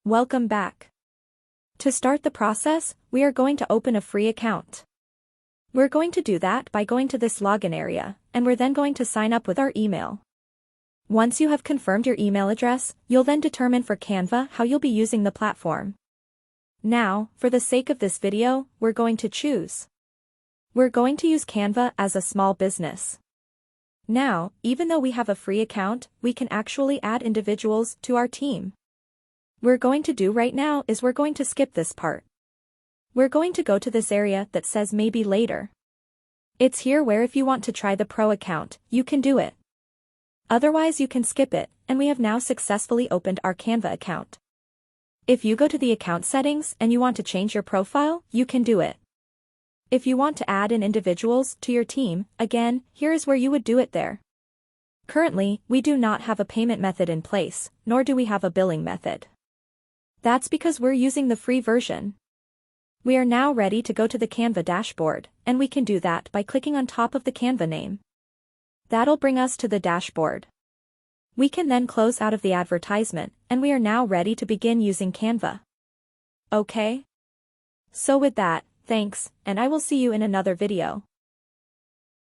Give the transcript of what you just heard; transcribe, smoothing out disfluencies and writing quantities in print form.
Welcome back. To start the process, we are going to open a free account. We're going to do that by going to this login area, and we're then going to sign up with our email. Once you have confirmed your email address, you'll then determine for Canva how you'll be using the platform. Now, for the sake of this video, we're going to choose. We're going to use Canva as a small business. Now, even though we have a free account, we can actually add individuals to our team. We're going to do right now is we're going to skip this part. We're going to go to this area that says maybe later. It's here where if you want to try the pro account, you can do it. Otherwise you can skip it, and we have now successfully opened our Canva account. If you go to the account settings and you want to change your profile, you can do it. If you want to add in individuals to your team, again, here is where you would do it there. Currently, we do not have a payment method in place, nor do we have a billing method. That's because we're using the free version. We are now ready to go to the Canva dashboard, and we can do that by clicking on top of the Canva name. That'll bring us to the dashboard. We can then close out of the advertisement, and we are now ready to begin using Canva. Okay? So with that, thanks, and I will see you in another video.